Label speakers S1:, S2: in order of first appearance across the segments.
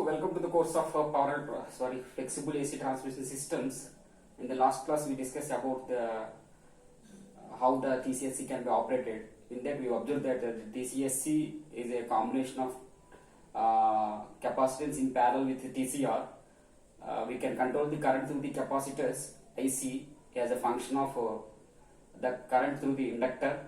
S1: welcome to the course of flexible AC transmission systems. In the last class, we discussed about how the TCSC can be operated. In that, we observed that the TCSC is a combination of capacitance in parallel with the TCR. We can control the current through the capacitors IC as a function of the current through the inductor.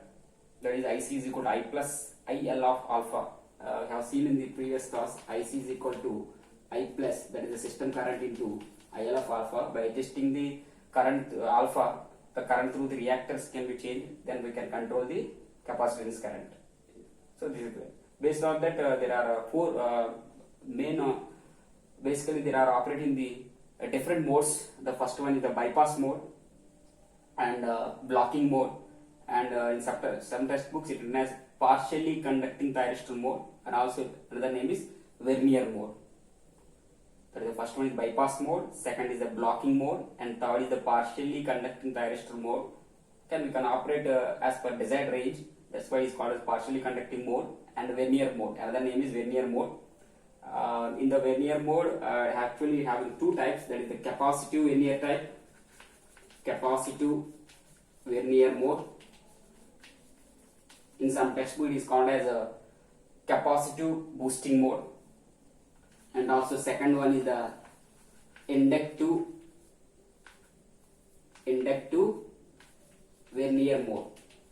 S1: That is, IC is equal to I plus IL of alpha. We have seen in the previous class, IC is equal to I plus, that is the system current, into IL of alpha. By adjusting the current alpha, the current through the reactors can be changed, then we can control the capacitance current. So this is based on that. There are four main, basically there are operating the different modes. The first one is the bypass mode and blocking mode, and in some textbooks it is known as partially conducting thyristor mode, and also another name is Vernier mode. That is, the first one is bypass mode, second is the blocking mode, and third is the partially conducting thyristor mode. Then we can operate as per desired range. That's why it's called as partially conducting mode. And Vernier mode, another name is Vernier mode. In the Vernier mode, actually having two types, that is the capacitive Vernier type, capacitive Vernier mode. In some textbook it is called as a capacitive boosting mode, and also second one is the inductive Vernier mode.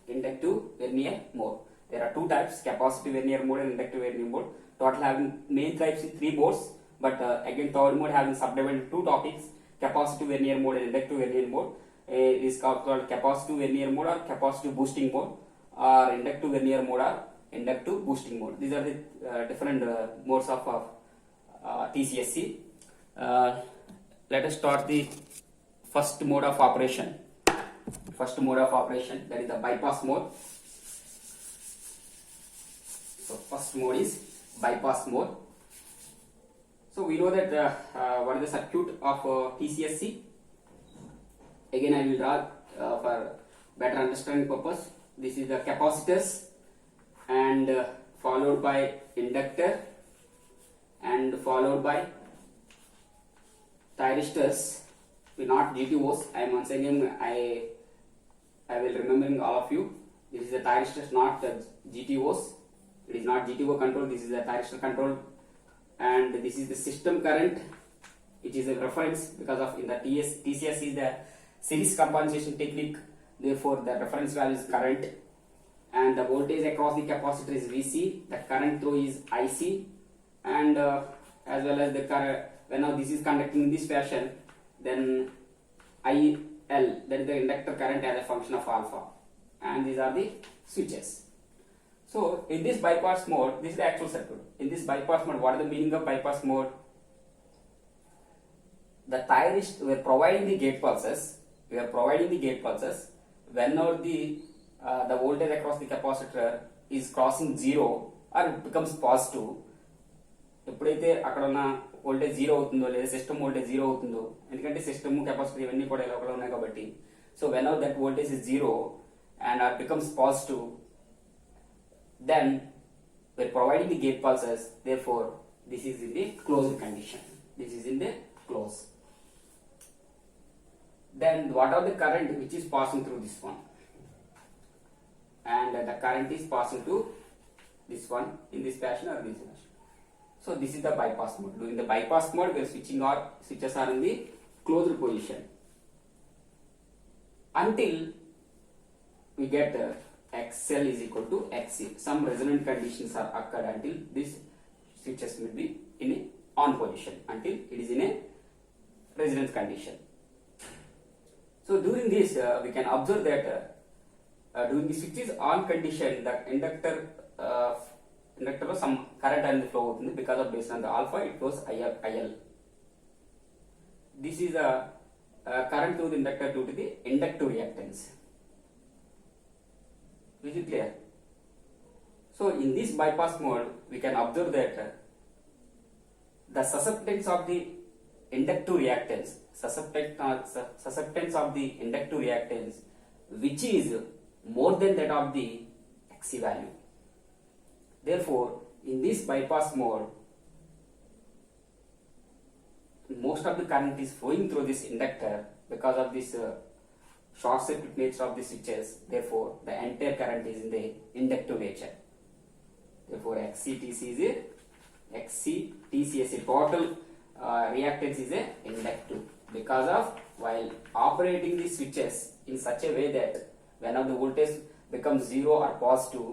S1: Inductive Vernier mode. There are two types, capacitive Vernier mode and inductive Vernier mode. Total having main types in three modes, but again third mode having subdivided into two topics, capacitive Vernier mode and inductive Vernier mode. It is called capacitive Vernier mode or capacitive boosting mode, or inductive Vernier mode or inductive boosting mode. These are the different modes of TCSC. Let us start the first mode of operation. First mode of operation, that is the bypass mode. So first mode is bypass mode. So we know that what is the circuit of TCSC. Again I will draw for better understanding purpose. This is the capacitors, and followed by inductor, and followed by thyristors, not GTOs. I am once again I will remembering all of you. This is the thyristors, not the GTOs. It is not GTO control. This is the thyristor control, and this is the system current. It is a reference because of in the TCS is the series compensation technique. Therefore, the reference value is current, and the voltage across the capacitor is VC. The current through is IC, and as well as the current. When now this is conducting in this fashion, then IL, that is the inductor current as a function of alpha, and these are the switches. So in this bypass mode, this is the actual circuit. In this bypass mode, what is the meaning of bypass mode? The thyristor, we are providing the gate pulses. Whenever the voltage across the capacitor is crossing zero or it becomes positive, ఎప్పుడైతే అక్కడ ఉన్న voltage zero అవుతుందో లేదా system voltage zero అవుతుందో, ఎందుకంటే system capacitor ఇవన్నీ కూడా లోపల ఉన్నాయి కాబట్టి, so whenever that voltage is zero and R becomes positive, then we are providing the gate pulses. Therefore, this is in the closed condition. This is in the close. Then what are the current which is passing through this one, and the current is passing to this one in this fashion or this fashion. So this is the bypass mode. During the bypass mode, we are switches are in the closed position until we get XL is equal to XC. Some resonant conditions are occurred until this switches will be in a on position, until it is in a resonance condition. So during this, we can observe that during the switch is on condition, the inductor some current and flow అవుతుంది, because of based on the alpha it flows IL. This is a current through the inductor due to the inductive reactance. Is it clear? So in this bypass mode, we can observe that the susceptance of the inductive reactance, susceptance of the inductive reactance, which is more than that of the XC value. Therefore, in this bypass mode, most of the current is flowing through this inductor because of this short circuit nature of the switches. Therefore, the entire current is in the inductive nature. Therefore, XCTC is a total reactance is a inductive, because of while operating the switches in such a way that whenever the voltage becomes 0 or positive,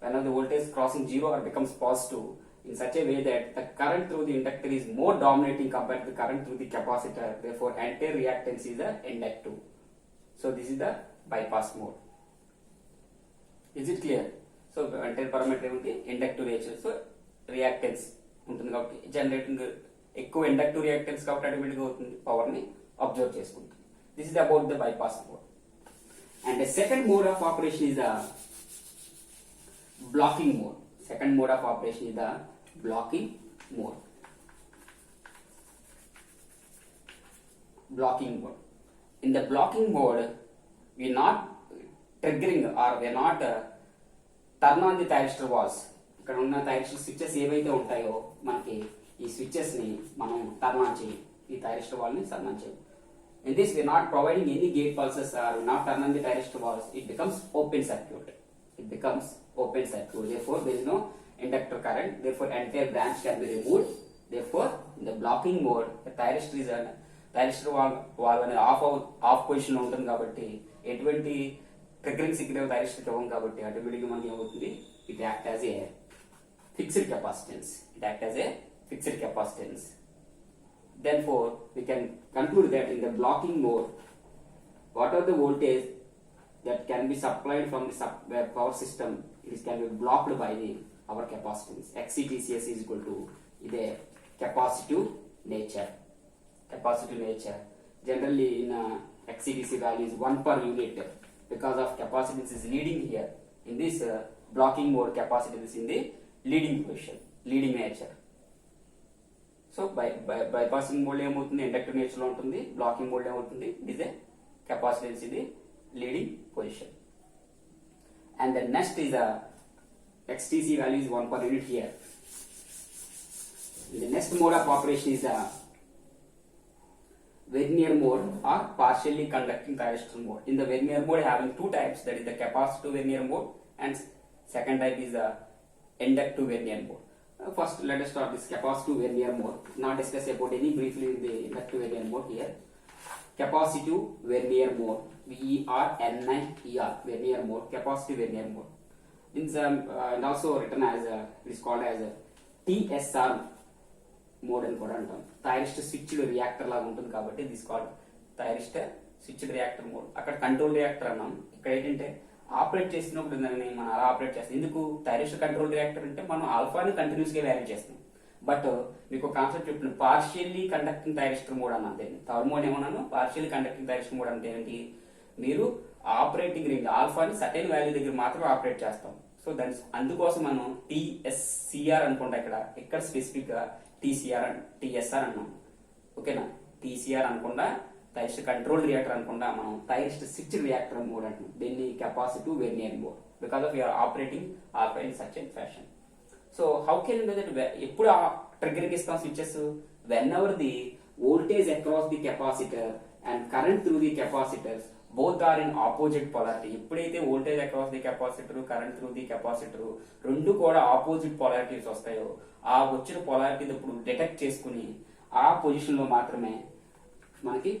S1: whenever the voltage crossing 0 or becomes positive, in such a way that the current through the inductor is more dominating compared to the current through the capacitor. Therefore, entire reactance is a inductive. So this is the bypass mode. Is it clear? So entire parameter ఉంది inductive nature. So reactance ఉంటుంది కాబట్టి generating ఎక్కువ inductive reactance కాబట్టి ఆటోమేటిక్గా అవుతుంది, power ని observe చేసుకుంటుంది. This is about the bypass mode. And the second mode of operation is the blocking mode. Second mode of operation is the blocking mode. Blocking mode. In the blocking mode, we are not triggering or we are not turn on the thyristor valves. ఇక్కడ ఉన్న thyristor switches ఏవైతే ఉంటాయో మనకి ఈ switches ని మనం turn on చేయం, ఈ థైరిస్టర్ వాల్ ని టర్న్ ఆన్ చేయం. In this we are not providing any gate pulses or not turn on the thyristor valves. It becomes open circuit. It becomes open circuit. Therefore, there is no inductor current. Therefore, entire branch can be removed. Therefore, in the blocking mode, the thyristor valve అనేది of position లో ఉంటుంది కాబట్టి ఎటువంటి triggering signal thyristor కి ఇవ్వం కాబట్టి ఆటోమేటిక్గా మనకి ఏమవుతుంది, it act as a fixed capacitance. It act as a fixed capacitance. Therefore, we can conclude that in the blocking mode, what are the voltage that can be supplied from the power system, it can be blocked by our capacitance. XCTCS is equal to the capacitive nature. Capacitive nature. Generally, in XCTC value is 1 per unit because of capacitance is leading here. In this blocking mode, capacitance is in the leading position, leading nature. So bypassing mode ఏమవుతుంది, inductive nature లో ఉంటుంది. Blocking mode ఏమవుతుంది, it A capacitance ఇది leading position. And the next is XTC value is 1 per unit here. The next mode of operation is the Vernier mode or partially conducting thyristor mode. In the Vernier mode having two types, that is the capacitive Vernier mode and second type is the inductive Vernier mode. First, let us start this capacitive Vernier mode. Now discuss about any briefly in the inductive Vernier mode here. Capacitive Vernier mode, VERNIER, Vernier mode, capacitive Vernier mode. And also written as it is called as TSR mode అని కూడా అంటాం. Thyristor switched reactor లాగా ఉంటుంది కాబట్టి this called thyristor switched reactor mode. అక్కడ control reactor అన్నాం, ఇక్కడ ఏంటంటే ఆపరేట్ చేసినప్పుడు దాన్ని మనం అలా ఆపరేట్ చేస్తాం. ఎందుకు థైరిస్టర్ కంట్రోల్ రియాక్టర్ అంటే మనం ఆల్ఫాని కంటిన్యూస్ గా వ్యారీ చేస్తాం. బట్ మీకు కాన్సెప్ట్ చెప్పిన పార్షియల్లీ కండక్టింగ్ థైరిస్టర్ మోడ్ అన్న అంతే. థర్డ్ మోడ్ ఏమన్నాను, పార్షియల్లీ కండక్టింగ్ థైరిస్టర్ మోడ్ అంటే ఏంటి, మీరు ఆపరేటింగ్ రేంజ్ ఆల్ఫాని సర్టెన్ వాల్యూ దగ్గర మాత్రమే ఆపరేట్ చేస్తాం. సో దాని అందుకోసం మనం TSCR అనుకుంటా, ఇక్కడ స్పెసిఫిక్ గా TSR అన్నాం. ఓకేనా, TCR అనుకుండా థైరిస్టర్ కంట్రోల్ రియాక్టర్ అనుకుండా మనం థైరిస్టర్ స్విచ్డ్ రియాక్టర్ మోడ్ అంటున్నాం. దీన్ని capacitive vernier mode because of your operating alpha in such and fashion. So how can do that, ఎప్పుడు ట్రిగ్గరింగ్ ఇస్తాం switches, whenever the voltage across the capacitor and current through the capacitors both are in opposite polarity. ఎప్పుడైతే voltage across the capacitor, current through the capacitor రెండు కూడా opposite polarities వస్తాయో, ఆ వచ్చిన polarity ఇప్పుడు detect చేసుకుని ఆ పొజిషన్ లో మాత్రమే మనకి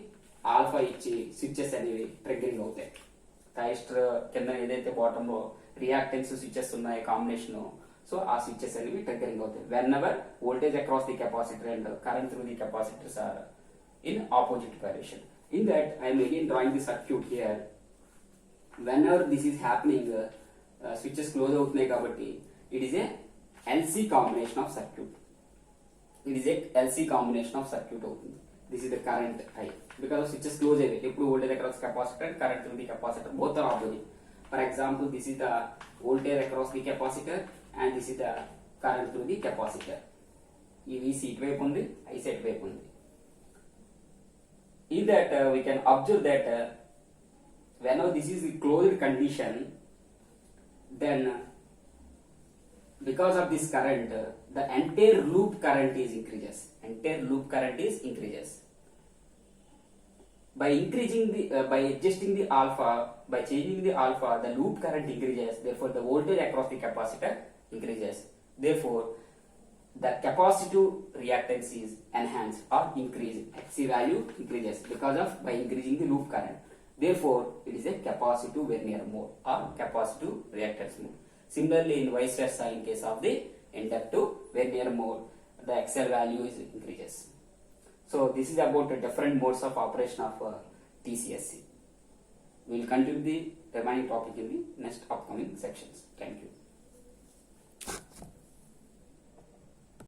S1: ఆల్ఫా ఇచ్చి స్విచెస్ అనేవి ట్రిగ్గరింగ్ అవుతాయి. థైరిస్టర్ కింద ఏదైతే బాటమ్ లో రియాక్టెన్స్ స్విచెస్ ఉన్నాయి కాంబినేషన్, సో ఆ స్విచెస్ అనేవి ట్రిగ్గరింగ్ అవుతాయి whenever voltage across the capacitor and current through the capacitors are in opposite direction. In that, I am again drawing the circuit here. Whenever this is happening, switches close అవుతున్నాయి కాబట్టి it is a LC combination of circuit. It is a LC combination of circuit అవుతుంది. This is the current I because of switches close అయ్యాయి. ఎప్పుడు voltage across capacitor and current through the capacitor both are opposite. For example, this is the voltage across the capacitor and this is the current through the capacitor. ఈ VC ఇటువైపు ఉంది, IC ఇటువైపు ఉంది. In that we can observe that whenever this is the closed condition, then because of this current the entire loop current is increases. Entire loop loop current is increases. By increasing the by adjusting the alpha, by changing the alpha, the loop current increases. Therefore, the voltage across the capacitor increases. Therefore, the capacitive reactance is enhanced or increased. Xc value increases because of by increasing the loop current. Therefore, it is a capacitive Vernier mode or capacitive reactance mode. Similarly, in vice versa, in case of the inductive Vernier mode, the XL value is increases. So, this is about the different modes of operation of TCSC. We will continue the remaining topic in the next upcoming sections. Thank you.